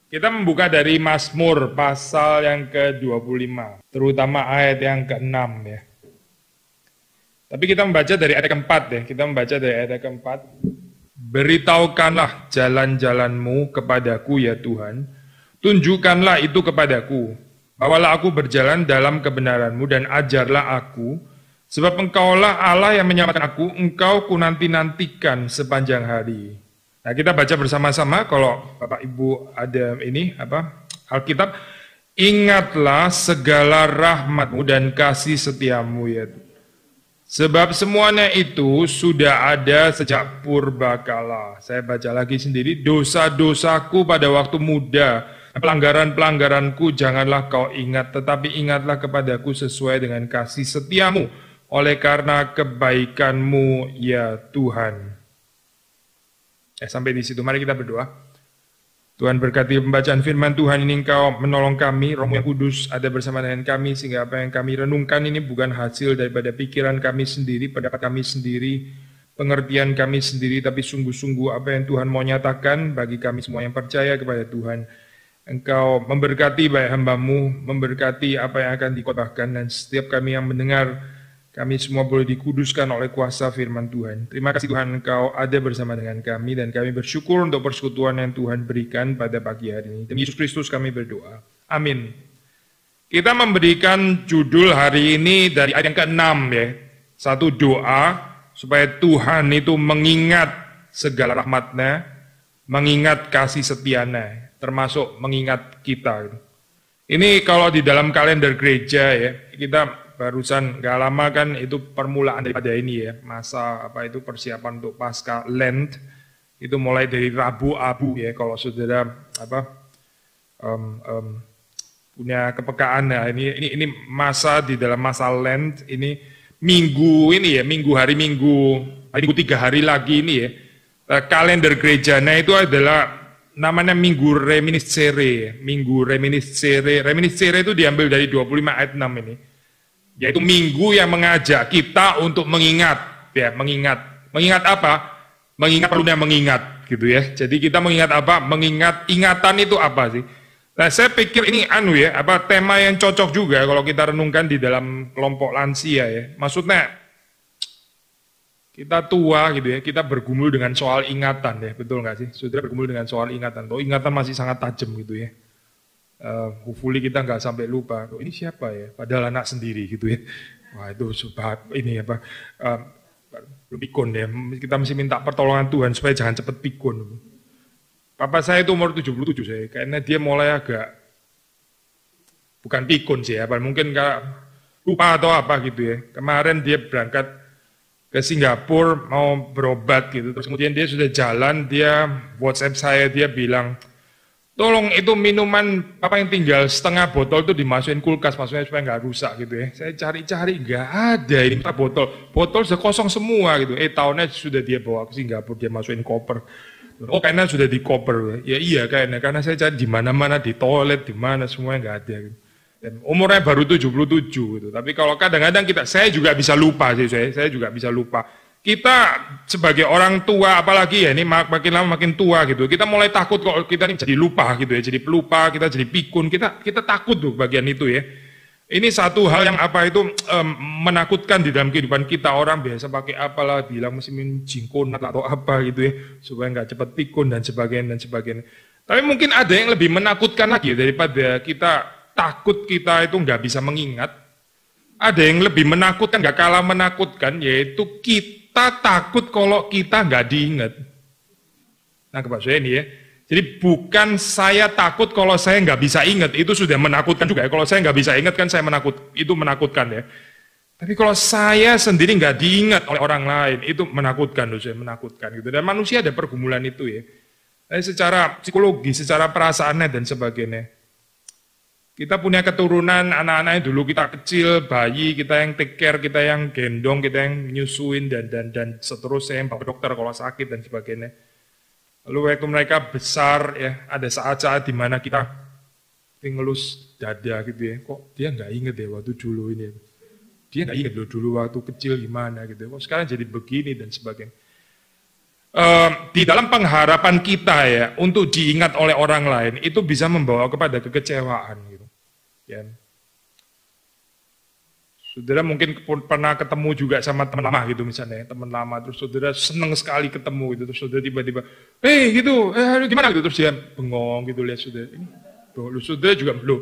Kita membuka dari Mazmur pasal yang ke-25, terutama ayat yang ke-6 ya. Tapi kita membaca dari ayat ke-4 ya, kita membaca dari ayat ke-4. Beritahukanlah jalan-jalanmu kepadaku ya Tuhan, tunjukkanlah itu kepadaku. Bawalah aku berjalan dalam kebenaranmu dan ajarlah aku, sebab engkaulah Allah yang menyelamatkan aku, engkau ku nanti-nantikan sepanjang hari. Nah, kita baca bersama-sama kalau Bapak Ibu ada ini Alkitab. Ingatlah segala rahmatmu dan kasih setiamu ya. Sebab semuanya itu sudah ada sejak purbakala. Saya baca lagi sendiri. Dosa-dosaku pada waktu muda, pelanggaran-pelanggaranku janganlah kau ingat, tetapi ingatlah kepadaku sesuai dengan kasih setiamu, oleh karena kebaikanmu ya Tuhan. Sampai di situ, mari kita berdoa. Tuhan berkati pembacaan firman Tuhan ini, Engkau menolong kami, Roh-Mu yang Kudus ada bersama dengan kami, sehingga apa yang kami renungkan ini bukan hasil daripada pikiran kami sendiri, pendapat kami sendiri, pengertian kami sendiri, tapi sungguh-sungguh apa yang Tuhan mau nyatakan bagi kami semua yang percaya kepada Tuhan. Engkau memberkati baik hamba-Mu, memberkati apa yang akan dikotbahkan, dan setiap kami yang mendengar, kami semua boleh dikuduskan oleh kuasa firman Tuhan. Terima kasih Tuhan, Engkau ada bersama dengan kami, dan kami bersyukur untuk persekutuan yang Tuhan berikan pada pagi hari ini. Demi Yesus Kristus kami berdoa. Amin. Kita memberikan judul hari ini dari ayat yang ke-6 ya. Satu doa supaya Tuhan itu mengingat segala rahmat-Nya, mengingat kasih setia-Nya, termasuk mengingat kita. Ini kalau di dalam kalender gereja ya, kita barusan gak lama kan itu permulaan daripada ini ya, masa persiapan untuk pasca Lent, itu mulai dari Rabu Abu ya, kalau saudara punya kepekaan ya, ini masa di dalam masa Lent, ini minggu ini ya, hari minggu 3 hari lagi ini ya, kalender gerejanya itu adalah namanya Minggu Reminiscere. Minggu Reminiscere itu diambil dari 25 ayat 6 ini. Yaitu minggu yang mengajak kita untuk mengingat, ya, mengingat apa? Mengingat perlunya mengingat, gitu ya. Jadi kita mengingat apa? Mengingat ingatan itu apa sih? Nah, saya pikir ini tema yang cocok juga kalau kita renungkan di dalam kelompok lansia ya. Maksudnya kita tua gitu ya, kita bergumul dengan soal ingatan ya, betul nggak sih? Saudara bergumul dengan soal ingatan, ingatan masih sangat tajam gitu ya. Hopefully kita nggak sampai lupa, ini siapa ya? Padahal anak sendiri gitu ya. Wah itu sebab ini pikun ya. Kita mesti minta pertolongan Tuhan supaya jangan cepet pikun. Papa saya itu umur 77 saya, kayaknya dia mulai agak bukan pikun sih ya, mungkin lupa atau apa gitu ya. Kemarin dia berangkat ke Singapura mau berobat gitu, terus kemudian dia sudah jalan, dia WhatsApp saya, dia bilang, tolong itu minuman apa yang tinggal setengah botol itu dimasukin kulkas, maksudnya supaya nggak rusak gitu ya. Saya cari-cari nggak ada ini botol sudah kosong semua gitu. Tahunnya sudah dia bawa ke Singapura, dia masukin koper. Oh kayaknya sudah di koper ya, iya kayaknya karena saya cari di mana-mana, di toilet di mana semuanya nggak ada. Gitu. Dan umurnya baru 77 gitu. Tapi kalau kadang-kadang saya juga bisa lupa sih, saya juga bisa lupa. Kita sebagai orang tua, apalagi ya ini makin lama makin tua gitu, kita mulai takut kalau kita ini jadi lupa gitu ya, jadi pelupa, kita jadi pikun, kita takut tuh bagian itu ya. Ini satu hal yang menakutkan di dalam kehidupan kita. Orang biasa pakai apalah, bilang mesti minum jingkon atau apa gitu ya, supaya nggak cepat pikun dan sebagainya. Tapi mungkin ada yang lebih menakutkan lagi daripada kita takut kita itu nggak bisa mengingat. Ada yang lebih menakutkan, nggak kalah menakutkan, yaitu kita takut kalau kita nggak diingat. Nah, Pak saya ini ya. Jadi bukan saya takut kalau saya nggak bisa ingat, itu sudah menakutkan juga. Kalau saya nggak bisa ingat kan itu menakutkan ya. Tapi kalau saya sendiri nggak diingat oleh orang lain, itu menakutkan, menakutkan gitu. Dan manusia ada pergumulan itu ya. Secara psikologi, secara perasaannya dan sebagainya. Kita punya keturunan, anak-anaknya dulu kita kecil, bayi, kita yang take care, kita yang gendong, kita yang nyusuin, dan seterusnya, yang bawa dokter kalau sakit dan sebagainya. Lalu waktu mereka besar, ya ada saat-saat di mana kita ngelus dada gitu ya, kok dia nggak inget ya waktu dulu ini. Dia nggak inget dulu waktu kecil gimana gitu, kok sekarang jadi begini dan sebagainya. di dalam pengharapan kita ya untuk diingat oleh orang lain itu bisa membawa kepada kekecewaan gitu. Ya. Saudara mungkin pernah ketemu juga sama teman lama gitu misalnya, teman lama terus saudara seneng sekali ketemu gitu, terus saudara tiba-tiba, gitu, gimana gitu, terus dia bengong gitu lihat saudara, ini, lu saudara juga belum,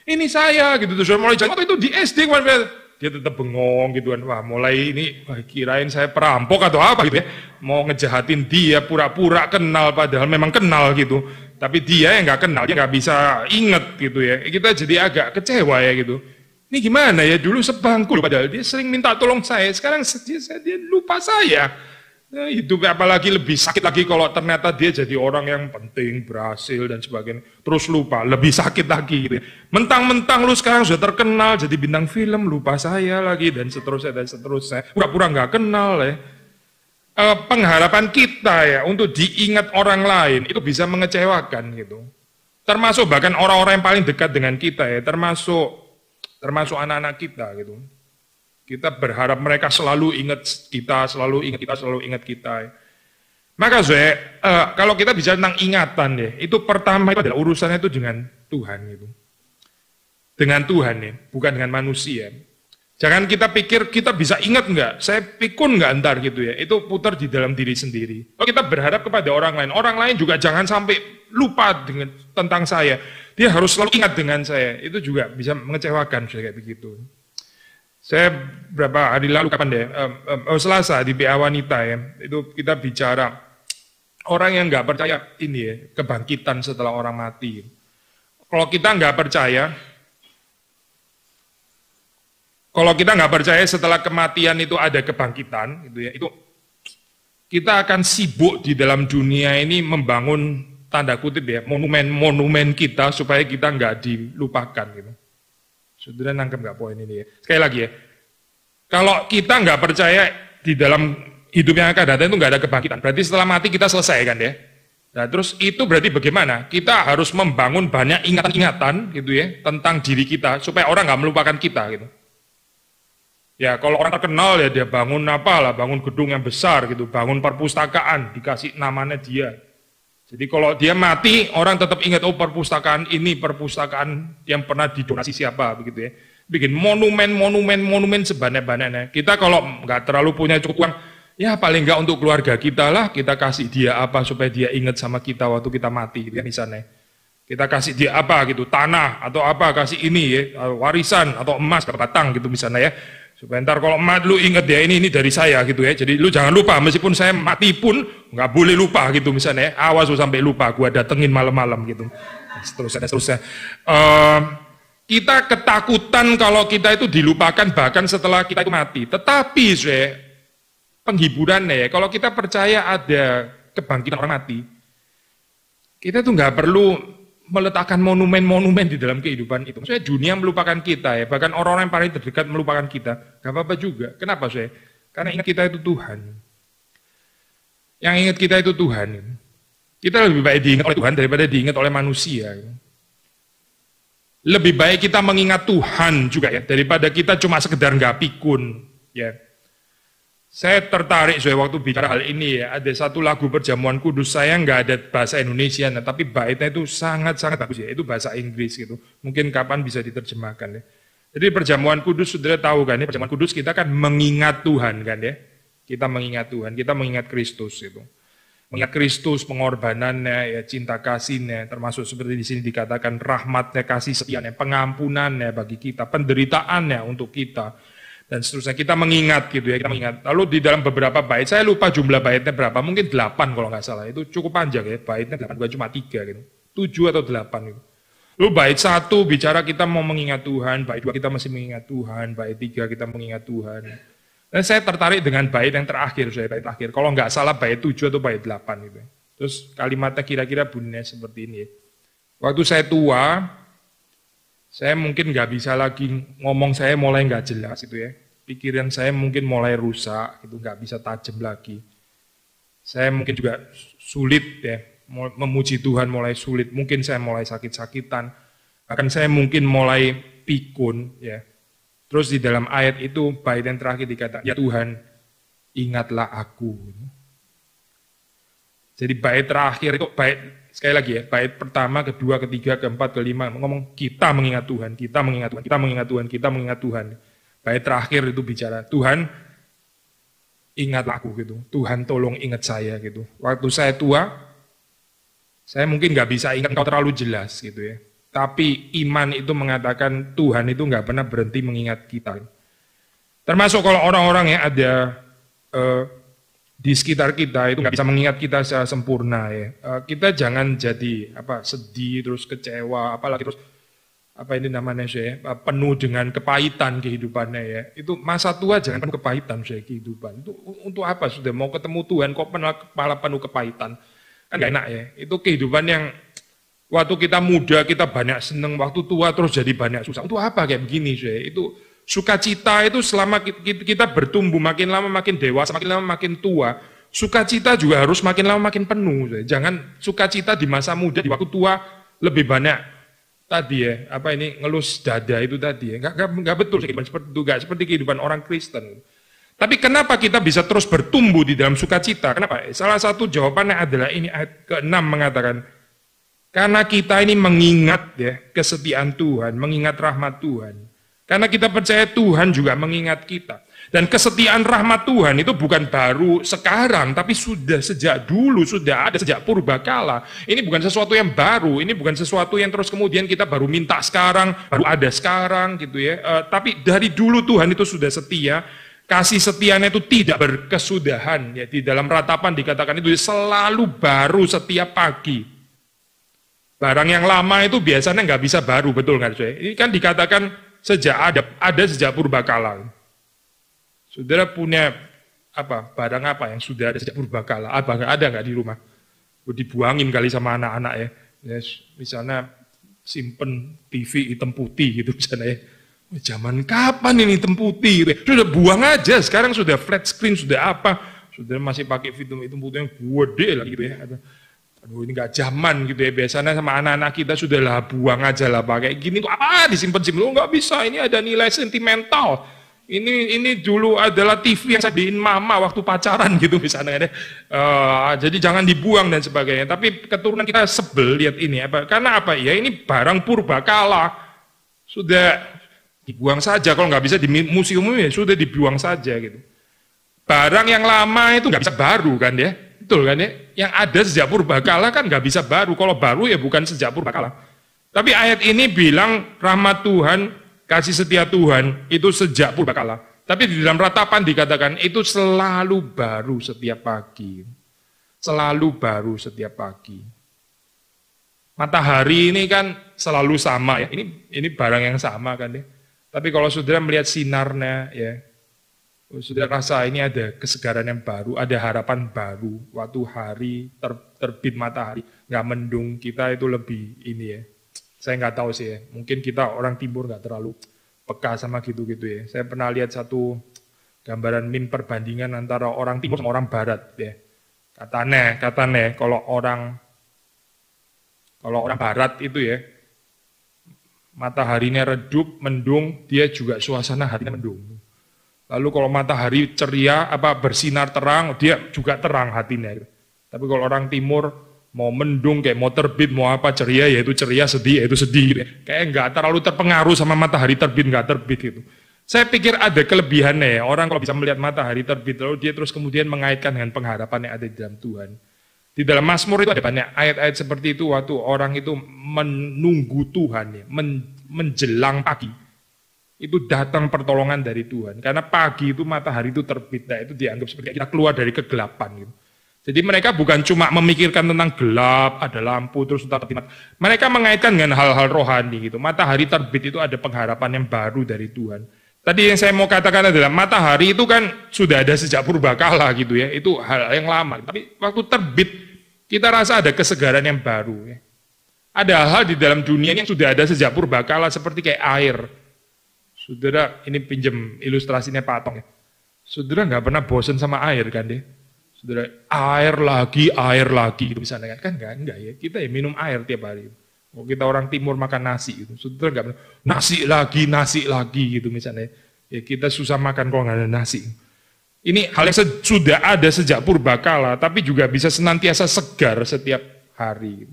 ini saya gitu, terus mulai jalan itu di SD kemarin, dia tetap bengong gitu kan, wah mulai ini, kirain saya perampok atau apa gitu ya, mau ngejahatin dia, pura-pura kenal padahal memang kenal gitu, tapi dia yang nggak kenal, dia nggak bisa inget gitu ya, kita jadi agak kecewa ya gitu. Ini gimana ya, dulu sebangku loh, padahal dia sering minta tolong saya, sekarang dia lupa saya. Nah, hidup apalagi lebih sakit lagi kalau ternyata dia jadi orang yang penting, berhasil dan sebagainya. Terus lupa, lebih sakit lagi. Gitu. Mentang-mentang lu sekarang sudah terkenal, jadi bintang film, lupa saya lagi, dan seterusnya, dan seterusnya. Pura-pura nggak kenal ya. Pengharapan kita ya untuk diingat orang lain, itu bisa mengecewakan gitu. Termasuk bahkan orang-orang yang paling dekat dengan kita ya, termasuk anak-anak kita gitu. Kita berharap mereka selalu ingat kita, selalu ingat kita. Maka kalau kita bicara tentang ingatan ya, itu pertama itu adalah urusannya itu dengan Tuhan gitu. Dengan Tuhan ya, bukan dengan manusia. Jangan kita pikir kita bisa ingat enggak, saya pikun enggak ntar gitu ya. Itu putar di dalam diri sendiri. Kalau kita berharap kepada orang lain juga jangan sampai lupa tentang saya. Dia harus selalu ingat dengan saya, itu juga bisa mengecewakan kayak begitu. Saya berapa hari lalu kapan deh, Selasa di PA Wanita ya, itu kita bicara orang yang nggak percaya ini ya, kebangkitan setelah orang mati. Kalau kita nggak percaya setelah kematian itu ada kebangkitan, gitu ya, itu kita akan sibuk di dalam dunia ini membangun tanda kutip ya, monumen kita supaya kita nggak dilupakan gitu. Saudara nangkep nggak poin ini ya? Sekali lagi ya, kalau kita nggak percaya di dalam hidup yang akan datang itu nggak ada kebangkitan, berarti setelah mati kita selesai kan ya? Nah terus itu berarti bagaimana? Kita harus membangun banyak ingatan-ingatan gitu ya tentang diri kita supaya orang nggak melupakan kita gitu. Ya kalau orang terkenal ya dia bangun bangun gedung yang besar gitu, bangun perpustakaan, dikasih namanya dia. Jadi kalau dia mati, orang tetap ingat, oh perpustakaan ini, perpustakaan yang pernah didonasi siapa, begitu ya. Bikin monumen sebanyak-banyaknya. Kita kalau nggak terlalu punya cukup uang, ya paling nggak untuk keluarga kita lah, kita kasih dia apa supaya dia ingat sama kita waktu kita mati, gitu ya misalnya. Kita kasih dia apa gitu, tanah atau apa, kasih ini ya, warisan atau emas, batang gitu misalnya ya. Supaya ntar kalau emak lu inget dia ini dari saya gitu ya. Jadi lu jangan lupa, meskipun saya mati pun nggak boleh lupa gitu misalnya. Awas lu sampai lupa, gua datengin malam-malam gitu. Seterusnya. Kita ketakutan kalau kita itu dilupakan bahkan setelah kita itu mati. Tetapi penghiburannya ya, kalau kita percaya ada kebangkitan orang mati, kita tuh nggak perlu meletakkan monumen-monumen di dalam kehidupan itu. Maksudnya dunia melupakan kita ya, bahkan orang-orang yang paling terdekat melupakan kita. Gak apa-apa juga. Kenapa saya? Karena ingat kita itu Tuhan. Yang ingat kita itu Tuhan. Kita lebih baik diingat oleh Tuhan daripada diingat oleh manusia. Lebih baik kita mengingat Tuhan juga ya, daripada kita cuma sekedar nggak pikun. Ya. Saya tertarik waktu bicara hal ini ya, ada satu lagu Perjamuan Kudus, saya nggak ada bahasa Indonesia, nah, tapi baitnya itu sangat-sangat bagus ya, itu bahasa Inggris gitu, mungkin kapan bisa diterjemahkan ya. Jadi Perjamuan Kudus, saudara tahu kan ya, Perjamuan Kudus kita kan mengingat Tuhan kan ya, kita mengingat Tuhan, kita mengingat Kristus itu. Mengingat Kristus, pengorbanannya, ya, cinta kasihnya, termasuk seperti di sini dikatakan rahmatnya, kasih setianya, pengampunannya bagi kita, penderitaannya untuk kita, dan seterusnya. Kita mengingat gitu ya, kita mengingat. Lalu di dalam beberapa bait, saya lupa jumlah baitnya berapa, mungkin 8 kalau nggak salah, itu cukup panjang ya, baitnya 8, bukan cuma 3 gitu, 7 atau 8 gitu. Lalu bait 1 bicara kita mau mengingat Tuhan, bait 2 kita masih mengingat Tuhan, bait 3 kita mengingat Tuhan. Dan saya tertarik dengan bait yang terakhir, bait akhir. Kalau nggak salah bait 7 atau bait 8 gitu. Terus kalimatnya kira-kira bunyinya seperti ini. Waktu saya tua, saya mungkin nggak bisa lagi ngomong, saya mulai nggak jelas itu ya. Pikiran saya mungkin mulai rusak, itu nggak bisa tajam lagi. Saya mungkin juga sulit ya, memuji Tuhan mulai sulit. Mungkin saya mulai sakit-sakitan. Bahkan saya mungkin mulai pikun ya. Terus di dalam ayat itu, bait yang terakhir dikatakan, ya Tuhan, ingatlah aku. Jadi bait terakhir itu sekali lagi ya, bait pertama, kedua, ketiga, keempat, kelima ngomong kita mengingat Tuhan, kita mengingat Tuhan, kita mengingat Tuhan, kita mengingat Tuhan. Bait terakhir itu bicara Tuhan ingat aku gitu, Tuhan tolong ingat saya gitu. Waktu saya tua, saya mungkin nggak bisa ingat kau terlalu jelas gitu ya. Tapi iman itu mengatakan Tuhan itu nggak pernah berhenti mengingat kita. Termasuk kalau orang-orang yang ada di sekitar kita itu nggak bisa mengingat kita secara sempurna ya. Kita jangan jadi sedih terus kecewa, apalagi terus ini namanya saya penuh dengan kepahitan kehidupannya ya. Itu masa tua jangan penuh kepahitan saya kehidupan. Itu untuk apa sudah mau ketemu Tuhan kok kepala penuh kepahitan? Kan gak enak ya. Itu kehidupan yang waktu kita muda kita banyak seneng, waktu tua terus jadi banyak susah. Untuk apa kayak begini saya? Itu sukacita itu selama kita bertumbuh makin lama makin dewasa, makin lama makin tua, sukacita juga harus makin lama makin penuh. Jangan sukacita di masa muda, di waktu tua lebih banyak tadi ya, ngelus dada itu tadi ya. Enggak betul kehidupan seperti itu, enggak seperti kehidupan orang Kristen. Tapi kenapa kita bisa terus bertumbuh di dalam sukacita? Kenapa? Salah satu jawabannya adalah ini ayat ke-6 mengatakan karena kita ini mengingat ya kesetiaan Tuhan, mengingat rahmat Tuhan. Karena kita percaya Tuhan juga mengingat kita. Dan kesetiaan rahmat Tuhan itu bukan baru sekarang, tapi sudah sejak dulu, sudah ada sejak purbakala. Ini bukan sesuatu yang baru, ini bukan sesuatu yang terus kemudian kita baru minta sekarang, baru ada sekarang gitu ya. Tapi dari dulu Tuhan itu sudah setia, kasih setianya itu tidak berkesudahan. Ya, di dalam ratapan dikatakan itu selalu baru setiap pagi. Barang yang lama itu biasanya nggak bisa baru, betul nggak? Ini kan dikatakan sejak ada sejak purbakala. Saudara punya barang apa yang sudah ada sejak purbakala? Ada nggak di rumah? Dibuangin kali sama anak-anak ya. Misalnya simpen TV hitam putih gitu misalnya ya. Zaman kapan ini hitam putih? Gitu. Sudah buang aja. Sekarang sudah flat screen, sudah apa? Saudara masih pakai film hitam putih yang gede lah gitu ya. Aduh ini nggak zaman gitu ya, biasanya sama anak-anak kita sudah lah buang aja lah pakai gini, apa disimpan-simpan, nggak bisa, ini ada nilai sentimental, ini dulu adalah TV yang saya beliin mama waktu pacaran gitu misalnya, jadi jangan dibuang dan sebagainya. Tapi keturunan kita sebel lihat ini, karena ya ini barang purbakala, sudah dibuang saja, kalau nggak bisa di museum ya sudah dibuang saja gitu. Barang yang lama itu nggak bisa baru kan ya. Betul kan ya? Yang ada sejak purbakala kan nggak bisa baru. Kalau baru ya bukan sejak purbakala. Tapi ayat ini bilang rahmat Tuhan, kasih setia Tuhan itu sejak purbakala. Tapi di dalam ratapan dikatakan itu selalu baru setiap pagi. Selalu baru setiap pagi. Matahari ini kan selalu sama ya. Ini barang yang sama kan ya. Tapi kalau saudara melihat sinarnya ya, sudah rasa ini ada kesegaran yang baru, ada harapan baru. Waktu hari terbit matahari, nggak mendung, kita itu lebih ini ya. Saya nggak tahu sih ya, mungkin kita orang timur nggak terlalu peka sama gitu-gitu ya. Saya pernah lihat satu gambaran meme perbandingan antara orang timur sama orang barat ya. Katanya kalau orang barat itu ya, mataharinya redup, mendung, dia juga suasana hatinya mendung. Lalu kalau matahari ceria, bersinar terang, dia juga terang hatinya. Tapi kalau orang timur mau mendung, kayak mau terbit, mau apa ceria, yaitu ceria, sedih, yaitu sedih. Kayak nggak terlalu terpengaruh sama matahari terbit, nggak terbit gitu. Saya pikir ada kelebihannya ya, orang kalau bisa melihat matahari terbit, lalu dia terus kemudian mengaitkan dengan pengharapan yang ada di dalam Tuhan. Di dalam Mazmur itu ada banyak ayat-ayat seperti itu, waktu orang itu menunggu Tuhan, ya, menjelang pagi. Itu datang pertolongan dari Tuhan. Karena pagi itu matahari itu terbit, nah itu dianggap seperti kita keluar dari kegelapan gitu. Jadi mereka bukan cuma memikirkan tentang gelap, ada lampu terus tetap mati. Mereka mengaitkan dengan hal-hal rohani gitu. Matahari terbit itu ada pengharapan yang baru dari Tuhan. Tadi yang saya mau katakan adalah matahari itu kan sudah ada sejak purbakala gitu ya. Itu hal yang lama. Tapi waktu terbit kita rasa ada kesegaran yang baru ya. Ada hal di dalam dunia yang sudah ada sejak purbakala seperti kayak air. Saudara, ini pinjem ilustrasinya Pak Atong ya. Saudara nggak pernah bosan sama air kan deh? Saudara, air lagi gitu misalnya kan enggak ya. Kita ya minum air tiap hari. Kalau kita orang timur makan nasi gitu. Saudara nggak pernah nasi lagi gitu misalnya. Ya kita susah makan kalau nggak ada nasi. Ini hal yang sudah ada sejak purbakala, tapi juga bisa senantiasa segar setiap hari.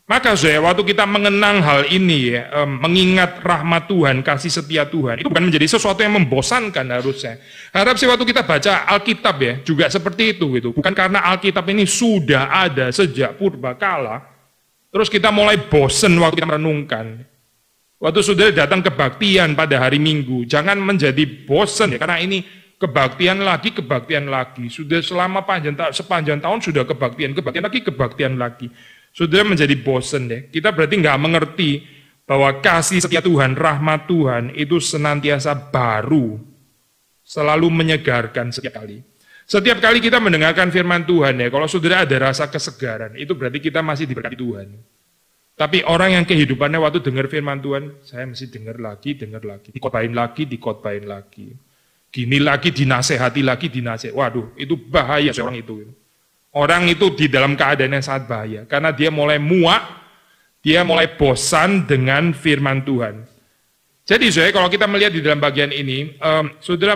Maka waktu kita mengenang hal ini, ya, mengingat rahmat Tuhan, kasih setia Tuhan, itu bukan menjadi sesuatu yang membosankan harusnya. Harap sih waktu kita baca Alkitab ya, juga seperti itu gitu. Bukan karena Alkitab ini sudah ada sejak purbakala, terus kita mulai bosen waktu kita merenungkan. Waktu sudah datang kebaktian pada hari Minggu, jangan menjadi bosen ya, karena ini kebaktian lagi, sudah selama sepanjang tahun sudah kebaktian lagi. Sudah menjadi bosen deh. Kita berarti nggak mengerti bahwa kasih setia Tuhan, rahmat Tuhan itu senantiasa baru, selalu menyegarkan setiap kali. Setiap kali kita mendengarkan firman Tuhan ya, kalau sudah ada rasa kesegaran, itu berarti kita masih diberkati Tuhan. Tapi orang yang kehidupannya waktu dengar firman Tuhan, saya mesti dengar lagi, dikotbahin lagi. Gini lagi, dinasehati lagi. Waduh, itu bahaya seorang itu. Orang itu di dalam keadaan yang sangat bahaya, karena dia mulai muak, dia mulai bosan dengan firman Tuhan. Jadi kalau kita melihat di dalam bagian ini, saudara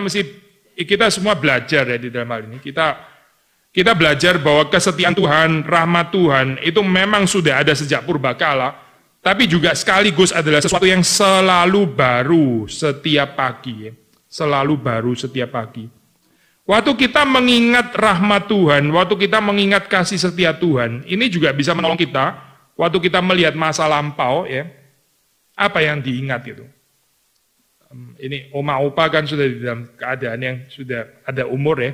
kita semua belajar ya di dalam hal ini. Kita belajar bahwa kesetiaan Tuhan, rahmat Tuhan, itu memang sudah ada sejak purbakala, tapi juga sekaligus adalah sesuatu yang selalu baru setiap pagi. Selalu baru setiap pagi. Waktu kita mengingat rahmat Tuhan, waktu kita mengingat kasih setia Tuhan, ini juga bisa menolong kita, waktu kita melihat masa lampau, ya, apa yang diingat itu. Ini oma opa kan sudah di dalam keadaan yang sudah ada umur ya,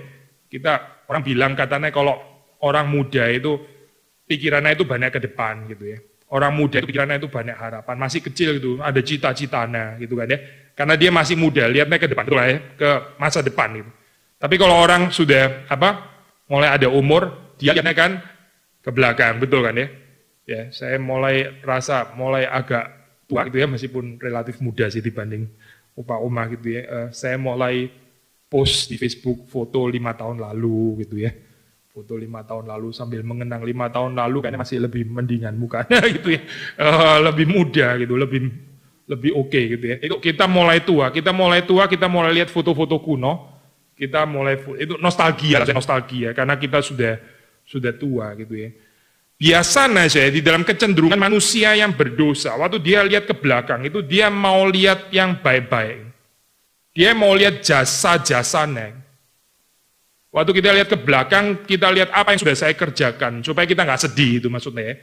orang bilang katanya kalau orang muda itu pikirannya itu banyak ke depan gitu ya. Orang muda itu pikirannya itu banyak harapan, masih kecil gitu, ada cita-citanya gitu kan ya. Karena dia masih muda, lihatnya ke depan, ya, ke masa depan gitu. Tapi kalau orang sudah mulai ada umur, dia lihatnya kan ke belakang, betul kan ya? Ya, saya mulai agak tua gitu ya, meskipun relatif muda sih dibanding opa-oma gitu ya. Saya mulai post di Facebook foto 5 tahun lalu gitu ya. Foto 5 tahun lalu sambil mengenang 5 tahun lalu kayaknya masih lebih mendingan mukanya gitu ya. Lebih muda gitu, lebih oke gitu ya. Itu kita mulai tua, kita mulai lihat foto-foto kuno. Kita mulai itu nostalgia karena kita sudah tua gitu ya. Biasanya di dalam kecenderungan manusia yang berdosa, waktu dia lihat ke belakang itu dia mau lihat yang baik-baik. Dia mau lihat jasa-jasanya. Waktu kita lihat ke belakang, kita lihat apa yang sudah saya kerjakan supaya kita nggak sedih itu maksudnya ya.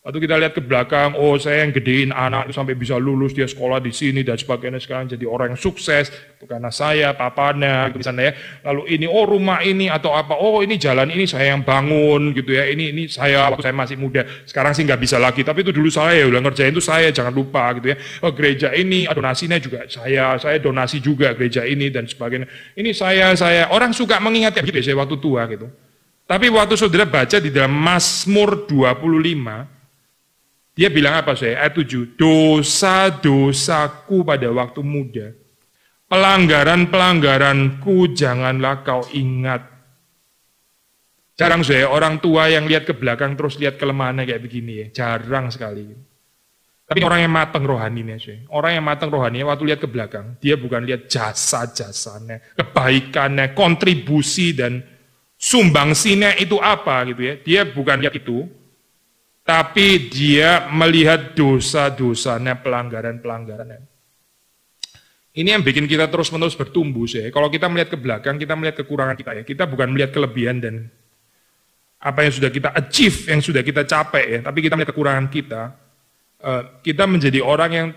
Waktu kita lihat ke belakang, oh saya yang gedein anak sampai bisa lulus, dia sekolah di sini dan sebagainya, sekarang jadi orang yang sukses, karena saya, papanya, gitu misalnya ya. Lalu ini, oh rumah ini atau apa, oh ini jalan ini saya yang bangun gitu ya, ini saya waktu saya masih muda, sekarang sih nggak bisa lagi, tapi itu dulu saya ya udah ngerjain itu saya, jangan lupa gitu ya. Oh gereja ini, donasinya juga saya donasi juga gereja ini dan sebagainya. Ini saya, orang suka mengingat ya gitu ya, saya waktu tua gitu. Tapi waktu saudara baca di dalam Mazmur 25, dia bilang apa ayat 7, dosa-dosaku pada waktu muda, pelanggaran-pelanggaranku janganlah kau ingat. Jarang orang tua yang lihat ke belakang terus lihat kelemahannya kayak begini ya, jarang sekali. Tapi orang yang matang rohaninya orang yang matang rohaninya waktu lihat ke belakang, dia bukan lihat jasa-jasanya, kebaikannya, kontribusi dan sumbangsinya itu apa gitu ya, dia bukan lihat itu. Tapi dia melihat dosa-dosanya, pelanggaran-pelanggarannya. Ini yang bikin kita terus-menerus bertumbuh sih. Kalau kita melihat ke belakang, kita melihat kekurangan kita ya. Kita bukan melihat kelebihan dan apa yang sudah kita achieve, yang sudah kita capai ya. Tapi kita melihat kekurangan kita. Kita menjadi orang yang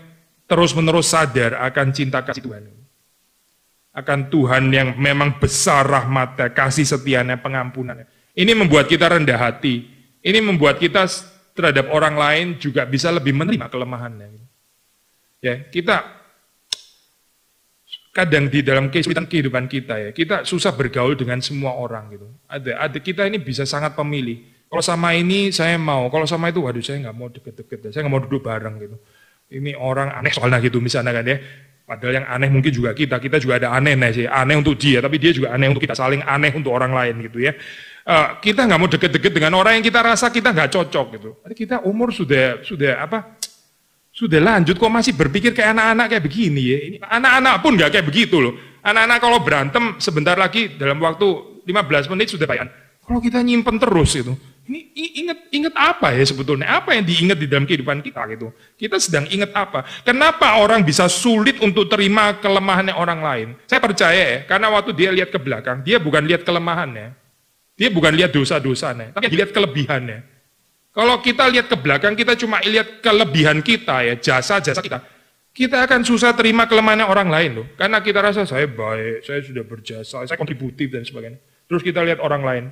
terus-menerus sadar akan cinta kasih Tuhan. Akan Tuhan yang memang besar rahmatnya, kasih setianya, pengampunannya. Ini membuat kita rendah hati. Ini membuat kita terhadap orang lain juga bisa lebih menerima kelemahannya. Ya, kita kadang di dalam kesulitan kehidupan kita ya, kita susah bergaul dengan semua orang gitu. Ada kita ini bisa sangat pemilih. Kalau sama ini saya mau, kalau sama itu waduh saya nggak mau deket-deket, saya nggak mau duduk bareng gitu. Ini orang aneh soalnya gitu misalnya kan ya. Padahal yang aneh mungkin juga kita juga ada aneh sih, aneh untuk dia, tapi dia juga aneh untuk kita, saling aneh untuk orang lain gitu ya. Kita nggak mau deket-deket dengan orang yang kita rasa kita nggak cocok gitu. Kita umur sudah lanjut kok masih berpikir kayak anak-anak kayak begini ya. Ini anak-anak pun nggak kayak begitu loh. Anak-anak kalau berantem sebentar lagi dalam waktu 15 menit sudah baikan. Kalau kita nyimpen terus itu, ini ingat apa ya sebetulnya? Apa yang diingat di dalam kehidupan kita gitu? Kita sedang ingat apa? Kenapa orang bisa sulit untuk terima kelemahannya orang lain? Saya percaya ya, karena waktu dia lihat ke belakang, dia bukan lihat kelemahannya, dia bukan lihat dosa-dosanya, tapi dia lihat kelebihannya. Kalau kita lihat ke belakang, kita cuma lihat kelebihan kita ya, jasa-jasa kita. Kita akan susah terima kelemahannya orang lain loh. Karena kita rasa saya baik, saya sudah berjasa, saya kontributif dan sebagainya. Terus kita lihat orang lain,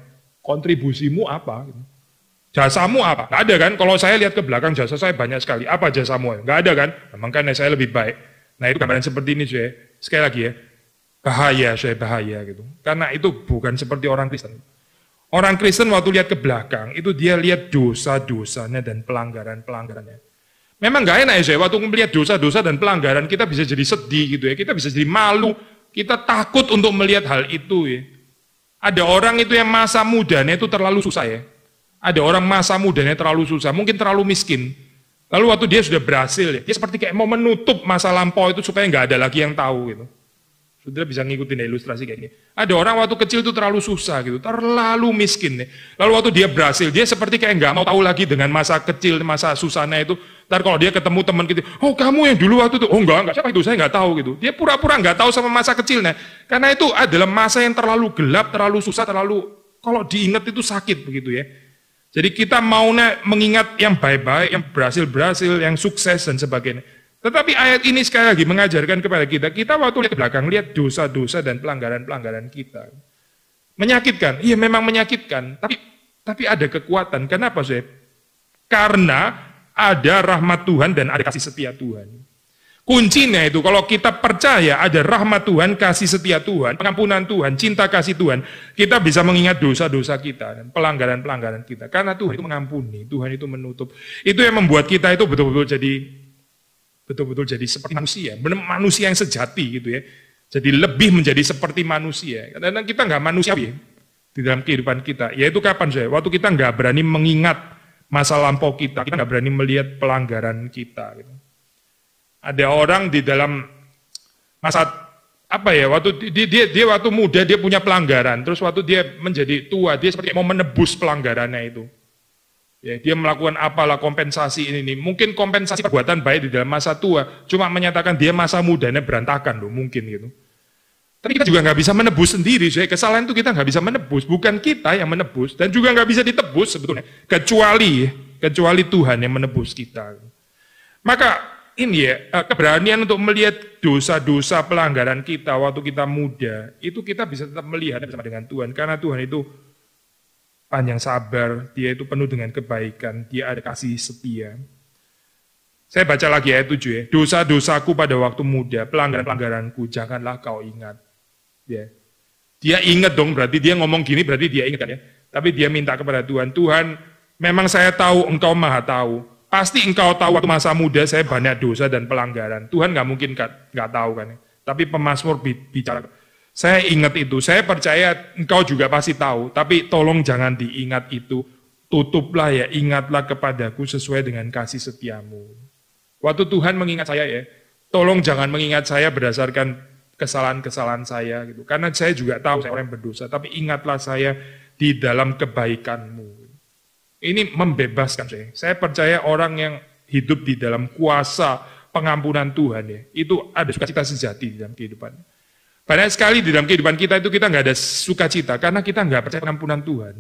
kontribusimu apa? Jasamu apa? Nggak ada kan? Kalau saya lihat ke belakang jasa saya banyak sekali. Apa jasamu? Nggak ada kan? Nah, makanya saya lebih baik. Nah itu gambaran seperti ini saya. Sekali lagi ya, bahaya saya bahaya gitu. Karena itu bukan seperti orang Kristen. Orang Kristen waktu lihat ke belakang, itu dia lihat dosa-dosanya dan pelanggaran-pelanggarannya. Memang nggak enak ya saya, waktu melihat dosa-dosa dan pelanggaran, kita bisa jadi sedih gitu ya, kita bisa jadi malu, kita takut untuk melihat hal itu ya. Ada orang itu yang masa mudanya itu terlalu susah ya. Ada orang masa mudanya terlalu susah, mungkin terlalu miskin. Lalu waktu dia sudah berhasil ya, dia seperti kayak mau menutup masa lampau itu supaya nggak ada lagi yang tahu gitu. Saudara bisa ngikutin ilustrasi kayak gini. Ada orang waktu kecil itu terlalu susah gitu, terlalu miskin. Lalu waktu dia berhasil, dia seperti kayak nggak mau tahu lagi dengan masa kecil, masa susahnya itu. Ntar kalau dia ketemu teman gitu, oh kamu yang dulu waktu itu, oh enggak, siapa itu, saya nggak tahu gitu. Dia pura-pura nggak tahu sama masa kecilnya. Karena itu adalah masa yang terlalu gelap, terlalu susah, terlalu, kalau diingat itu sakit begitu ya. Jadi kita maunya mengingat yang baik-baik, yang berhasil-berhasil, yang sukses dan sebagainya. Tetapi ayat ini sekali lagi mengajarkan kepada kita waktu lihat ke belakang, lihat dosa-dosa dan pelanggaran-pelanggaran kita. Menyakitkan, iya memang menyakitkan, tapi ada kekuatan. Kenapa sih? Karena ada rahmat Tuhan dan ada kasih setia Tuhan. Kuncinya itu kalau kita percaya ada rahmat Tuhan, kasih setia Tuhan, pengampunan Tuhan, cinta kasih Tuhan, kita bisa mengingat dosa-dosa kita dan pelanggaran-pelanggaran kita. Karena Tuhan itu mengampuni, Tuhan itu menutup. Itu yang membuat kita itu betul-betul jadi seperti manusia, benar manusia yang sejati gitu ya. Jadi lebih menjadi seperti manusia. Karena kita nggak manusiawi di dalam kehidupan kita. Yaitu kapan saya? Waktu kita nggak berani mengingat masa lampau kita nggak berani melihat pelanggaran kita. Gitu. Ada orang di dalam masa apa ya? Waktu dia waktu muda dia punya pelanggaran, terus waktu dia menjadi tua dia seperti mau menebus pelanggarannya itu. Ya, dia melakukan apalah kompensasi ini. Mungkin kompensasi perbuatan baik di dalam masa tua, cuma menyatakan dia masa mudanya berantakan loh, mungkin gitu. Tapi kita juga nggak bisa menebus sendiri, kesalahan itu kita nggak bisa menebus, bukan kita yang menebus, dan juga nggak bisa ditebus sebetulnya, kecuali Tuhan yang menebus kita. Maka ini ya, keberanian untuk melihat dosa-dosa pelanggaran kita waktu kita muda, itu kita bisa tetap melihat bersama dengan Tuhan, karena Tuhan itu panjang sabar, dia itu penuh dengan kebaikan, dia ada kasih setia. Saya baca lagi ayat 7 ya, dosa-dosaku pada waktu muda, pelanggaran-pelanggaranku, janganlah kau ingat. Ya. Dia ingat dong, berarti dia ngomong gini, berarti dia ingat kan ya. Tapi dia minta kepada Tuhan, Tuhan memang saya tahu engkau maha tahu, pasti engkau tahu waktu masa muda saya banyak dosa dan pelanggaran. Tuhan nggak mungkin nggak tahu kan ya. Tapi pemazmur bicara, saya ingat itu, saya percaya engkau juga pasti tahu, tapi tolong jangan diingat itu, tutuplah ya, ingatlah kepadaku sesuai dengan kasih setiamu. Waktu Tuhan mengingat saya ya, tolong jangan mengingat saya berdasarkan kesalahan-kesalahan saya, gitu. Karena saya juga tahu saya orang yang berdosa, tapi ingatlah saya di dalam kebaikanmu. Ini membebaskan saya. Saya percaya orang yang hidup di dalam kuasa pengampunan Tuhan ya, itu ada sukacita sejati di dalam kehidupannya. Banyak sekali di dalam kehidupan kita itu kita nggak ada sukacita karena kita nggak percaya pengampunan Tuhan.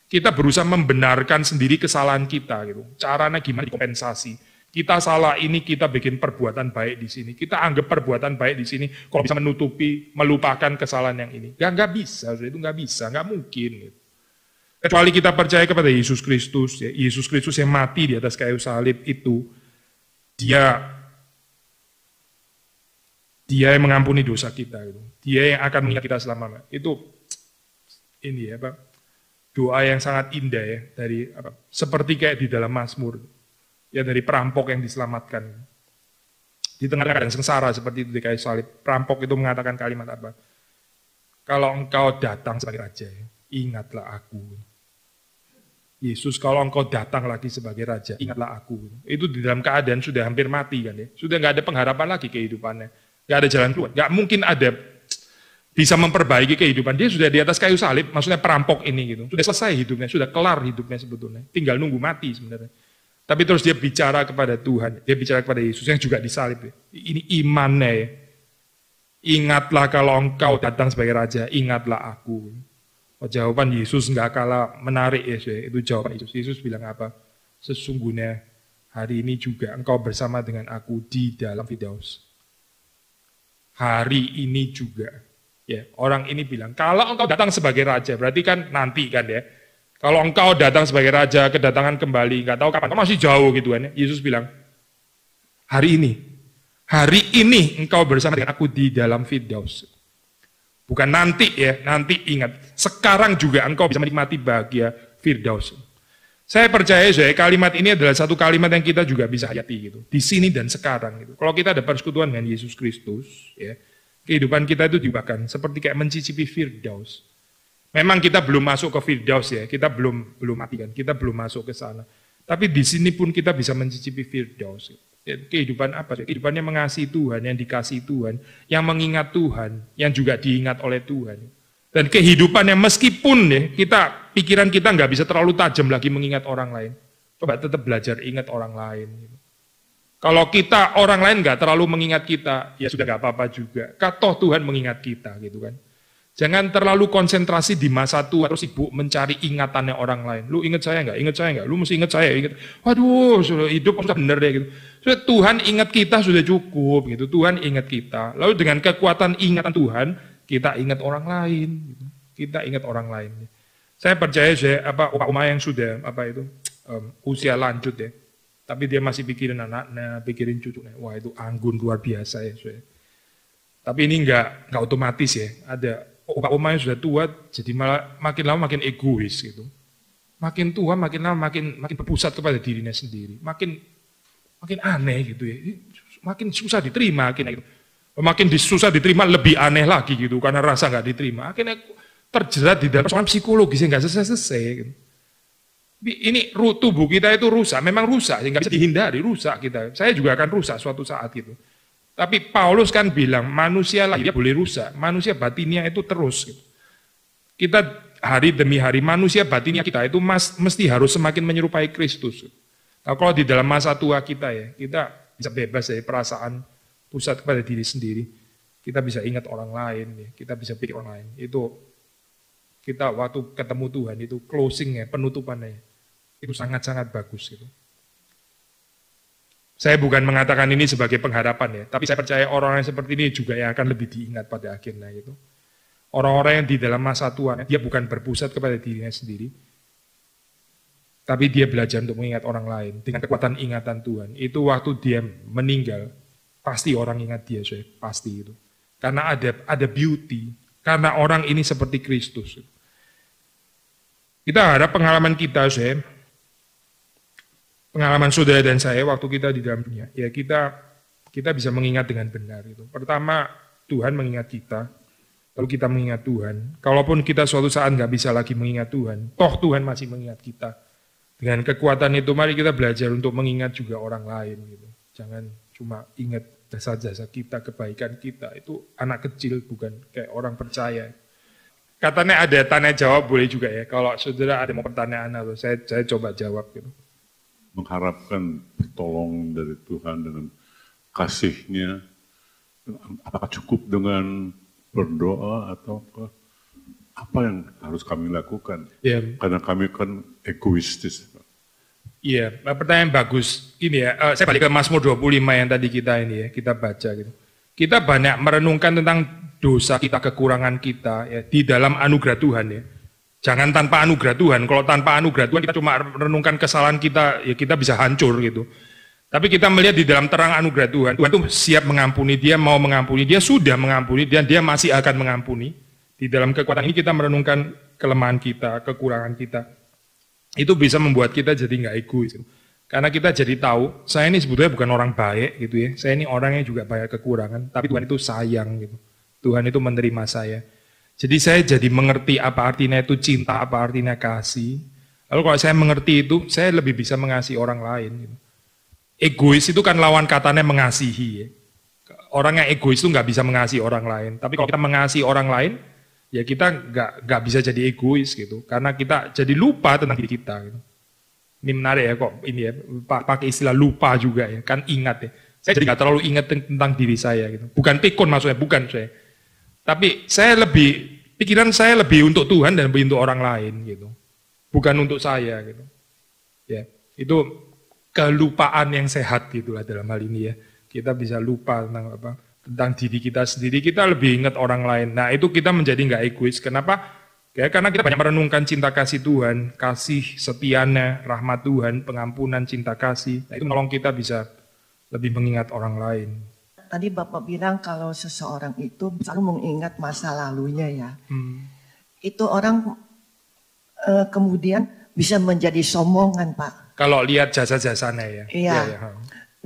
Kita berusaha membenarkan sendiri kesalahan kita gitu. Caranya gimana dikompensasi? Kita salah ini, kita bikin perbuatan baik di sini. Kita anggap perbuatan baik di sini kalau bisa menutupi, melupakan kesalahan yang ini. Nggak bisa, itu nggak bisa, nggak mungkin. Gitu. Kecuali kita percaya kepada Yesus Kristus, ya. Yesus Kristus yang mati di atas kayu salib itu, Dia yang mengampuni dosa kita, gitu. Dia yang akan mengingat kita selama. Itu ini ya, Pak. Doa yang sangat indah ya dari apa? Seperti kayak di dalam Mazmur. Ya dari perampok yang diselamatkan. Di tengah keadaan sengsara seperti itu di kayu salib. Perampok itu mengatakan kalimat apa? Kalau engkau datang sebagai raja, ingatlah aku. Yesus, kalau engkau datang lagi sebagai raja, ingatlah aku. Itu di dalam keadaan sudah hampir mati kan ya. Sudah nggak ada pengharapan lagi kehidupannya. Nggak ada jalan keluar. Nggak mungkin ada bisa memperbaiki kehidupan. Dia sudah di atas kayu salib, maksudnya perampok ini gitu. Sudah selesai hidupnya, sudah kelar hidupnya sebetulnya. Tinggal nunggu mati sebenarnya. Tapi terus dia bicara kepada Tuhan, dia bicara kepada Yesus yang juga disalib. Ya. Ini imannya ya. Ingatlah kalau engkau datang sebagai raja, ingatlah aku. Oh, jawaban Yesus nggak kalah menarik ya. Itu jawaban Yesus. Yesus bilang apa? Sesungguhnya hari ini juga engkau bersama dengan aku di dalam Firdaus. Hari ini juga. Ya, orang ini bilang, kalau engkau datang sebagai raja, berarti kan nanti kan ya. Kalau engkau datang sebagai raja, kedatangan kembali, nggak tahu kapan, masih jauh gitu kan ya. Yesus bilang, hari ini engkau bersama dengan aku di dalam Firdaus. Bukan nanti ya, nanti ingat. Sekarang juga engkau bisa menikmati bahagia Firdaus. Saya percaya kalimat ini adalah satu kalimat yang kita juga bisa hayati gitu. Di sini dan sekarang gitu. Kalau kita ada persekutuan dengan Yesus Kristus, ya, kehidupan kita itu juga seperti kayak mencicipi Firdaus. Memang kita belum masuk ke Firdaus ya, kita belum mati kan, kita belum masuk ke sana. Tapi di sini pun kita bisa mencicipi Firdaus. Ya, kehidupan apa sih? Kehidupannya mengasihi Tuhan, yang dikasihi Tuhan, yang mengingat Tuhan, yang juga diingat oleh Tuhan. Dan kehidupan yang meskipun ya, pikiran kita nggak bisa terlalu tajam lagi mengingat orang lain. Coba tetap belajar ingat orang lain. Kalau kita orang lain nggak terlalu mengingat kita, ya sudah nggak apa-apa juga. Toh Tuhan mengingat kita gitu kan. Jangan terlalu konsentrasi di masa tua terus sibuk mencari ingatannya orang lain. Lu ingat saya nggak? Ingat saya nggak? Lu mesti ingat saya. Ingat. Waduh, hidup sudah bener deh gitu. Sudah, Tuhan ingat kita sudah cukup gitu. Tuhan ingat kita. Lalu dengan kekuatan ingatan Tuhan, kita ingat orang lain. Gitu. Kita ingat orang lain. Saya percaya oma yang sudah usia lanjut ya. Tapi dia masih pikirin anaknya, pikirin cucunya. Wah itu anggun luar biasa ya. Tapi ini enggak otomatis ya. Ada oma yang sudah tua, jadi malah makin lama makin egois gitu. Makin tua, makin lama makin berpusat kepada dirinya sendiri. Makin aneh gitu ya. Makin susah diterima akhirnya gitu. Makin susah diterima lebih aneh lagi gitu karena rasa nggak diterima. Akhirnya terjerat di dalam persoalan psikologis yang nggak selesai gitu. Ini tubuh kita itu rusak, memang rusak, nggak bisa dihindari, rusak kita. Saya juga akan rusak suatu saat gitu. Tapi Paulus kan bilang, manusia lahirnya boleh rusak, manusia batinnya itu terus. Gitu. Kita hari demi hari, manusia batinnya kita itu mesti harus semakin menyerupai Kristus. Nah, kalau di dalam masa tua kita ya, kita bisa bebas dari perasaan pusat kepada diri sendiri. Kita bisa ingat orang lain, ya. Kita bisa pikir orang lain. Itu kita waktu ketemu Tuhan itu closingnya, penutupannya. Itu sangat-sangat bagus gitu. Saya bukan mengatakan ini sebagai pengharapan ya, tapi saya percaya orang yang seperti ini juga yang akan lebih diingat pada akhirnya gitu. Orang-orang yang di dalam masa tua, dia bukan berpusat kepada dirinya sendiri, tapi dia belajar untuk mengingat orang lain dengan kekuatan ingatan Tuhan. Itu waktu dia meninggal, pasti orang ingat dia, pasti itu. Karena ada beauty, karena orang ini seperti Kristus. Kita harap pengalaman kita, pengalaman saudara dan saya waktu kita di dalam dunia, ya kita bisa mengingat dengan benar itu. Pertama, Tuhan mengingat kita, lalu kita mengingat Tuhan. Kalaupun kita suatu saat nggak bisa lagi mengingat Tuhan, toh Tuhan masih mengingat kita. Dengan kekuatan itu, mari kita belajar untuk mengingat juga orang lain. Gitu. Jangan cuma ingat jasa-jasa kita, kebaikan kita. Itu anak kecil, bukan kayak orang percaya. Katanya ada tanya jawab boleh juga ya. Kalau saudara ada mau pertanyaan, saya coba jawab gitu. Mengharapkan pertolongan dari Tuhan dengan kasih-Nya, apakah cukup dengan berdoa atau apa yang harus kami lakukan? Yeah. Karena kami kan egoistis. Iya, pertanyaan bagus. Ini ya, saya balik ke Mazmur 25 yang tadi kita baca gitu. Kita banyak merenungkan tentang dosa kita, kekurangan kita ya di dalam anugerah Tuhan ya. Jangan tanpa anugerah Tuhan. Kalau tanpa anugerah Tuhan kita cuma renungkan kesalahan kita, ya kita bisa hancur gitu. Tapi kita melihat di dalam terang anugerah Tuhan, Tuhan itu siap mengampuni, Dia mau mengampuni, Dia sudah mengampuni, dan Dia masih akan mengampuni. Di dalam kekuatan ini kita merenungkan kelemahan kita, kekurangan kita. Itu bisa membuat kita jadi nggak egois. Karena kita jadi tahu, saya ini sebetulnya bukan orang baik gitu ya. Saya ini orang yang juga banyak kekurangan, tapi Tuhan itu sayang gitu. Tuhan itu menerima saya. Jadi saya jadi mengerti apa artinya itu cinta, apa artinya kasih. Lalu kalau saya mengerti itu, saya lebih bisa mengasihi orang lain. Gitu. Egois itu kan lawan katanya mengasihi. Ya. orang yang egois itu nggak bisa mengasihi orang lain. Tapi kalau kita mengasihi orang lain, ya kita nggak bisa jadi egois gitu. Karena kita jadi lupa tentang diri kita. Gitu. Ini menarik ya kok ini ya pakai istilah lupa juga ya kan ingat ya. Saya jadi nggak terlalu ingat tentang diri saya gitu. Bukan pikun maksudnya bukan saya. Tapi pikiran saya lebih untuk Tuhan dan lebih untuk orang lain gitu. Bukan untuk saya gitu. Ya itu kelupaan yang sehat gitulah dalam hal ini ya. Kita bisa lupa tentang diri kita sendiri, kita lebih ingat orang lain. Nah itu kita menjadi nggak egois. Kenapa? Ya, karena kita banyak merenungkan cinta kasih Tuhan, kasih setianya, rahmat Tuhan, pengampunan, cinta kasih. Nah, itu menolong kita bisa lebih mengingat orang lain. Tadi Bapak bilang kalau seseorang itu selalu mengingat masa lalunya ya. Itu orang kemudian bisa menjadi sombongan Pak. Kalau lihat jasa-jasanya ya. Iya. Ya.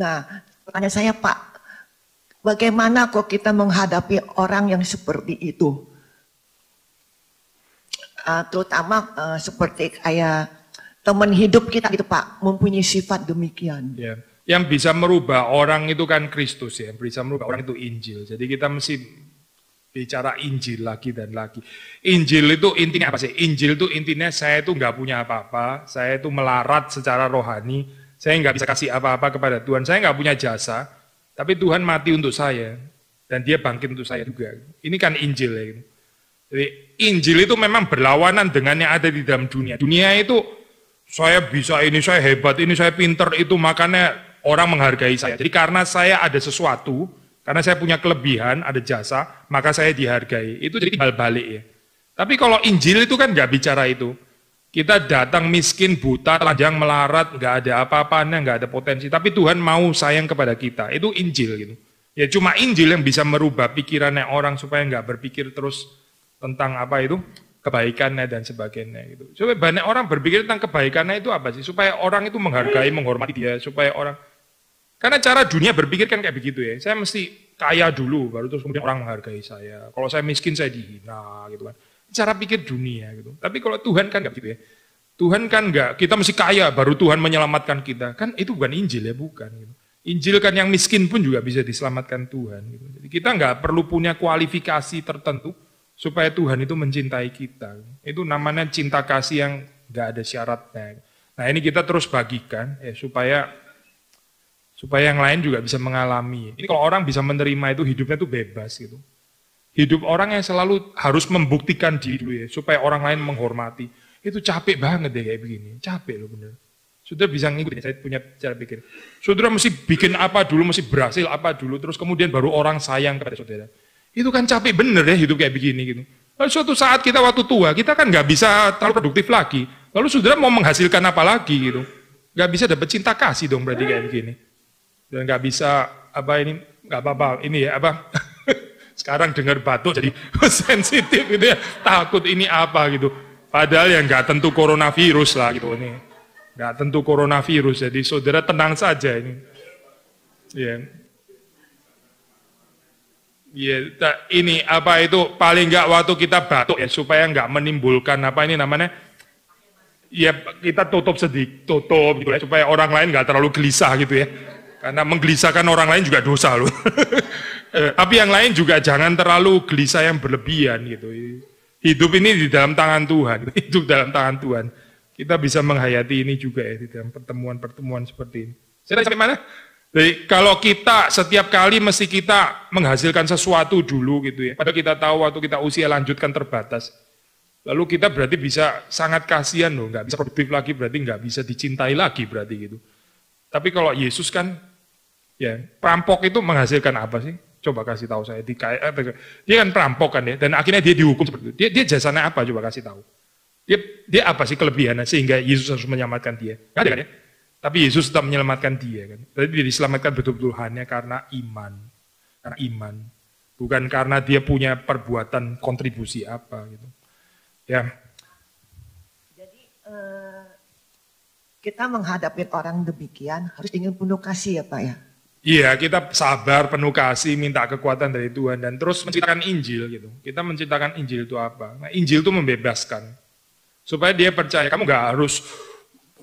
Nah, pertanyaan saya Pak, bagaimana kok kita menghadapi orang yang seperti itu? Terutama seperti kayak teman hidup kita gitu Pak, mempunyai sifat demikian. Ya. Yang bisa merubah orang itu kan Kristus ya, bisa merubah orang itu Injil. Jadi kita mesti bicara Injil lagi dan lagi. Injil itu intinya apa sih? Injil itu intinya saya itu nggak punya apa-apa, saya itu melarat secara rohani, saya nggak bisa kasih apa-apa kepada Tuhan, saya nggak punya jasa, tapi Tuhan mati untuk saya dan Dia bangkit untuk saya juga. Ini kan Injil ya. Jadi Injil itu memang berlawanan dengan yang ada di dalam dunia. Dunia itu saya bisa ini, saya hebat, ini saya pinter, itu makanya orang menghargai saya. Jadi karena saya ada sesuatu, karena saya punya kelebihan, ada jasa, maka saya dihargai. Itu jadi timbal balik ya. Tapi kalau Injil itu kan nggak bicara itu. Kita datang miskin, buta, telanjang, melarat, nggak ada apa-apanya, nggak ada potensi. Tapi Tuhan mau sayang kepada kita. Itu Injil gitu. Ya cuma Injil yang bisa merubah pikirannya orang supaya nggak berpikir terus tentang apa itu kebaikannya dan sebagainya gitu. Supaya banyak orang berpikir tentang kebaikannya itu apa sih? Supaya orang itu menghargai, menghormati dia, supaya orang. Karena cara dunia berpikir kan kayak begitu ya. Saya mesti kaya dulu, baru terus kemudian orang menghargai saya. Kalau saya miskin saya dihina gitu kan. Cara pikir dunia gitu. Tapi kalau Tuhan kan nggak begitu ya. Tuhan kan nggak, kita mesti kaya baru Tuhan menyelamatkan kita. Kan itu bukan Injil ya, bukan. Gitu. Injil kan yang miskin pun juga bisa diselamatkan Tuhan. Gitu. Jadi kita nggak perlu punya kualifikasi tertentu supaya Tuhan itu mencintai kita. Itu namanya cinta kasih yang nggak ada syaratnya. Nah ini kita terus bagikan ya, supaya yang lain juga bisa mengalami. Ini kalau orang bisa menerima itu hidupnya itu bebas gitu. Hidup orang yang selalu harus membuktikan diri dulu ya, supaya orang lain menghormati. Itu capek banget deh kayak begini, capek loh bener. Saudara bisa ngikutin, saya punya cara pikir. Saudara mesti bikin apa dulu, mesti berhasil apa dulu, terus kemudian baru orang sayang kepada saudara. Itu kan capek bener ya hidup kayak begini gitu. Lalu suatu saat kita waktu tua, kita kan nggak bisa terlalu produktif lagi. Lalu saudara mau menghasilkan apa lagi gitu. Nggak bisa dapat cinta kasih dong berarti kayak begini. Dan nggak bisa, nggak apa-apa, ini ya apa, sekarang dengar batuk jadi sensitif gitu ya, takut ini apa gitu. Padahal yang nggak tentu coronavirus lah gitu ini. Nggak tentu coronavirus, jadi saudara tenang saja ini. Ya. Ya, ini apa itu paling nggak waktu kita batuk ya supaya nggak menimbulkan apa ini namanya ya kita tutup sedikit gitu ya, supaya orang lain nggak terlalu gelisah gitu ya karena menggelisahkan orang lain juga dosa loh. Tapi yang lain juga jangan terlalu gelisah yang berlebihan gitu. Hidup ini di dalam tangan Tuhan, hidup dalam tangan Tuhan. Kita bisa menghayati ini juga ya di dalam pertemuan-pertemuan seperti ini. Saya sampai mana? Jadi kalau kita setiap kali mesti kita menghasilkan sesuatu dulu gitu ya. Padahal kita tahu waktu kita usia lanjutkan terbatas. Lalu kita berarti bisa sangat kasihan loh, nggak bisa produktif lagi berarti nggak bisa dicintai lagi berarti gitu. Tapi kalau Yesus kan, ya perampok itu menghasilkan apa sih? Coba kasih tahu saya. Dia kan perampok kan ya, dan akhirnya dia dihukum seperti itu. Dia jasanya apa? Coba kasih tahu. Dia apa sih kelebihannya sehingga Yesus harus menyelamatkan dia? Nggak ada kan ya? Tapi Yesus tetap menyelamatkan dia kan. Jadi dia diselamatkan betul-betul hanya karena iman. Karena iman. Bukan karena dia punya perbuatan kontribusi apa gitu. Ya. Jadi kita menghadapi orang demikian harus ingin penuh kasih ya Pak ya. Iya, kita sabar, penuh kasih, minta kekuatan dari Tuhan dan terus menceritakan Injil gitu. Kita menceritakan Injil itu apa? Nah, Injil itu membebaskan. Supaya dia percaya, kamu nggak harus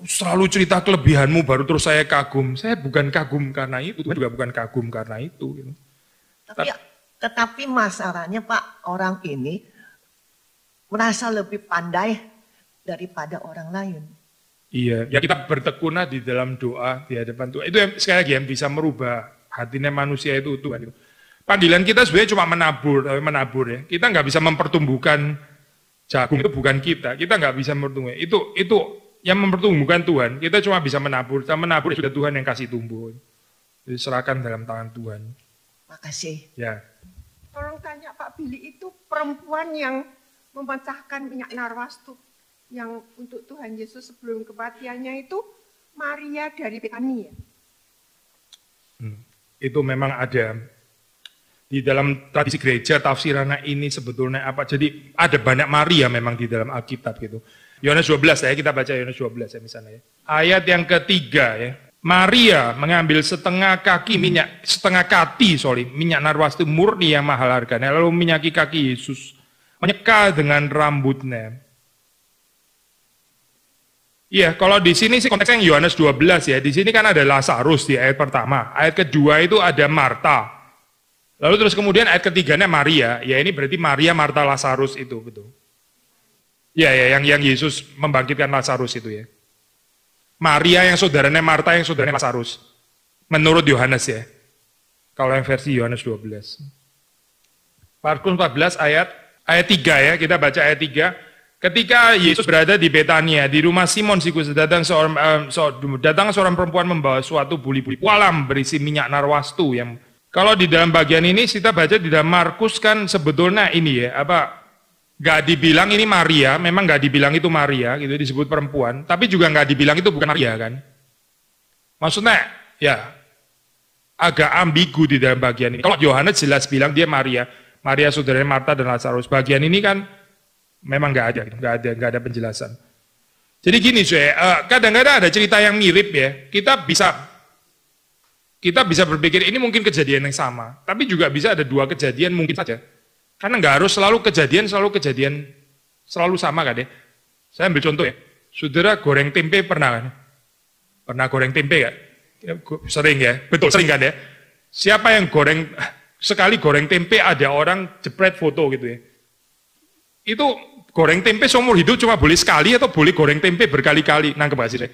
selalu cerita kelebihanmu baru terus saya kagum. Saya bukan kagum karena itu, Tuhan juga bukan kagum karena itu. Gitu. Tetapi masalahnya Pak, orang ini merasa lebih pandai daripada orang lain. Iya, ya kita bertekunlah di dalam doa di hadapan Tuhan. Itu yang, sekali lagi yang bisa merubah hatinya manusia itu Tuhan. Panggilan kita sebenarnya cuma menabur ya. Kita nggak bisa mempertumbuhkan jagung, itu bukan kita. Kita nggak bisa mempertumbuhkan. Itu yang mempertumbuhkan Tuhan. Kita cuma bisa menabur. Kita menabur sudah Tuhan yang kasih tumbuh. Jadi serahkan dalam tangan Tuhan. Makasih. Ya. Tolong tanya Pak Billy, itu perempuan yang memecahkan minyak narwastu yang untuk Tuhan Yesus sebelum kematiannya itu Maria dari Betania. Itu memang ada di dalam tradisi gereja tafsirannya ini sebetulnya apa. Jadi ada banyak Maria memang di dalam Alkitab gitu. Yohanes 12 ya, kita baca Yohanes 12 ya misalnya ya. Ayat yang ketiga ya. Maria mengambil setengah kati minyak narwastu murni yang mahal harganya, lalu minyaki kaki Yesus, menyeka dengan rambutnya. Iya, kalau di sini sih konteksnya Yohanes 12 ya. Di sini kan ada Lazarus di ayat pertama. Ayat kedua itu ada Marta. Lalu terus kemudian ayat ketiganya Maria. Ya ini berarti Maria, Marta, Lazarus itu betul. Ya yang Yesus membangkitkan Lazarus itu ya. Maria yang saudaranya Marta yang saudaranya Lazarus. Menurut Yohanes ya. Kalau yang versi Yohanes 12. Markus 14 ayat 3 ya, kita baca ayat 3. Ketika Yesus berada di Betania, di rumah Simon Sikus, datang seorang perempuan membawa suatu buli-buli walam berisi minyak narwastu. Yang kalau di dalam bagian ini kita baca di dalam Markus kan sebetulnya ini ya, gak dibilang ini Maria, memang gak dibilang itu Maria, gitu disebut perempuan, tapi juga gak dibilang itu bukan Maria kan. Maksudnya ya agak ambigu di dalam bagian ini. Kalau Yohanes jelas bilang dia Maria saudaranya Marta dan Lazarus. Bagian ini kan memang gak ada penjelasan. Jadi gini kadang-kadang ada cerita yang mirip ya, kita bisa berpikir ini mungkin kejadian yang sama, tapi juga bisa ada dua kejadian mungkin saja. Karena nggak harus selalu kejadian selalu sama kan ya. Saya ambil contoh ya, saudara goreng tempe pernah kan? Pernah goreng tempe gak? Ya, sering ya, betul sering kan ya. Siapa yang sekali goreng tempe ada orang jepret foto gitu ya. Itu goreng tempe seumur hidup cuma boleh sekali atau boleh goreng tempe berkali-kali, nangkep gak sih?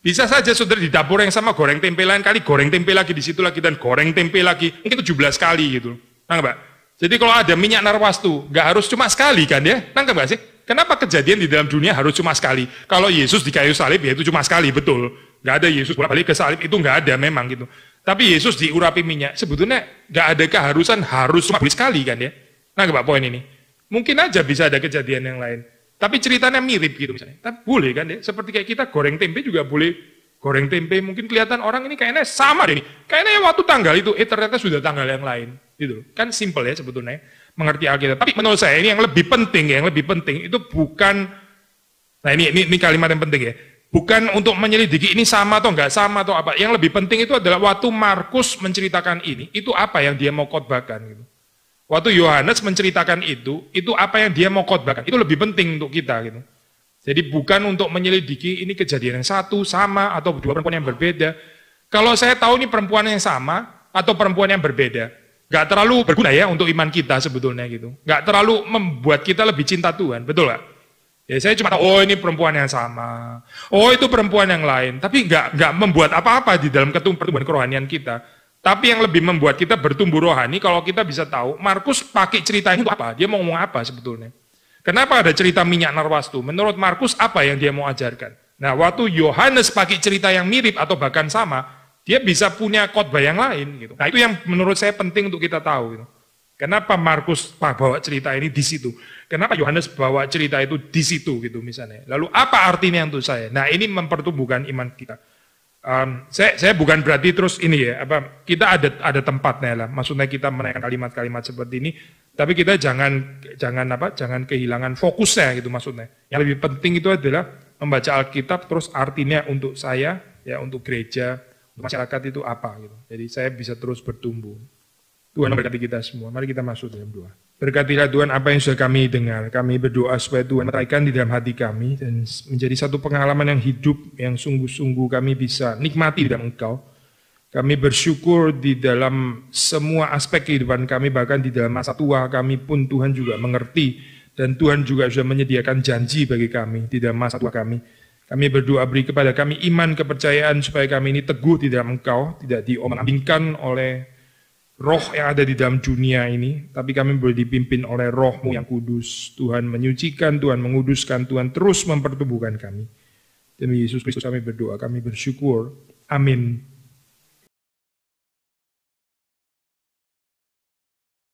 Bisa saja saudara di dapur yang sama goreng tempe lain kali, goreng tempe lagi di situ lagi, dan goreng tempe lagi, mungkin 17 kali gitu. Nangkep Pak? Jadi kalau ada minyak narwastu, nggak harus cuma sekali kan ya, nangkep nggak sih? Kenapa kejadian di dalam dunia harus cuma sekali? Kalau Yesus di kayu salib ya itu cuma sekali, betul. Nggak ada Yesus balik ke salib, itu nggak ada memang gitu. Tapi Yesus diurapi minyak, sebetulnya nggak ada keharusan harus cuma sekali kan ya. Nangkep Pak poin ini? Mungkin aja bisa ada kejadian yang lain. Tapi ceritanya mirip gitu misalnya. Tapi boleh kan ya, seperti kayak kita goreng tempe juga boleh. Goreng tempe mungkin kelihatan orang ini kayaknya sama deh. Kayaknya waktu tanggal itu, ternyata sudah tanggal yang lain. Gitu. Kan simple ya sebetulnya, mengerti Alkitab. Tapi menurut saya ini yang lebih penting itu bukan, nah ini kalimat yang penting ya, bukan untuk menyelidiki ini sama atau enggak sama atau apa. Yang lebih penting itu adalah waktu Markus menceritakan ini, itu apa yang dia mau khotbahkan gitu. Waktu Yohanes menceritakan itu apa yang dia mau khotbahkan, itu lebih penting untuk kita gitu. Jadi bukan untuk menyelidiki ini kejadian yang satu sama atau dua perempuan yang berbeda. Kalau saya tahu ini perempuan yang sama atau perempuan yang berbeda, nggak terlalu berguna ya untuk iman kita sebetulnya gitu. Nggak terlalu membuat kita lebih cinta Tuhan, betul nggak? Ya saya cuma tahu, oh ini perempuan yang sama, oh itu perempuan yang lain, tapi nggak membuat apa-apa di dalam pertumbuhan kerohanian kita. Tapi yang lebih membuat kita bertumbuh rohani, kalau kita bisa tahu, Markus pakai cerita itu apa, dia mau ngomong apa sebetulnya. Kenapa ada cerita minyak narwastu? Menurut Markus apa yang dia mau ajarkan? Nah waktu Yohanes pakai cerita yang mirip atau bahkan sama, dia bisa punya khotbah yang lain gitu. Nah itu yang menurut saya penting untuk kita tahu gitu. Kenapa Markus bawa cerita ini di situ? Kenapa Yohanes bawa cerita itu di situ gitu misalnya? Lalu apa artinya untuk saya? Nah ini mempertumbuhkan iman kita. Saya bukan berarti terus ini ya, kita ada tempatnya lah. Maksudnya kita menaikkan kalimat-kalimat seperti ini, tapi kita jangan kehilangan fokusnya gitu maksudnya. Yang lebih penting itu adalah membaca Alkitab terus artinya untuk saya ya, untuk gereja, untuk masyarakat itu apa gitu. Jadi saya bisa terus bertumbuh. Tuhan memberkati kita semua. Mari kita masuk dalam doa. Berkatilah Tuhan apa yang sudah kami dengar. Kami berdoa supaya Tuhan menaikkan di dalam hati kami dan menjadi satu pengalaman yang hidup, yang sungguh-sungguh kami bisa nikmati dalam Engkau. Kami bersyukur di dalam semua aspek kehidupan kami, bahkan di dalam masa tua kami pun Tuhan juga mengerti, dan Tuhan juga sudah menyediakan janji bagi kami di dalam masa tua kami. Kami berdoa beri kepada kami iman, kepercayaan supaya kami ini teguh di dalam Engkau, tidak diombang-ambingkan oleh roh yang ada di dalam dunia ini, tapi kami boleh dipimpin oleh Roh-Mu yang kudus. Tuhan menyucikan, Tuhan menguduskan, Tuhan terus mempertumbuhkan kami. Demi Yesus Kristus kami berdoa, kami bersyukur. Amin.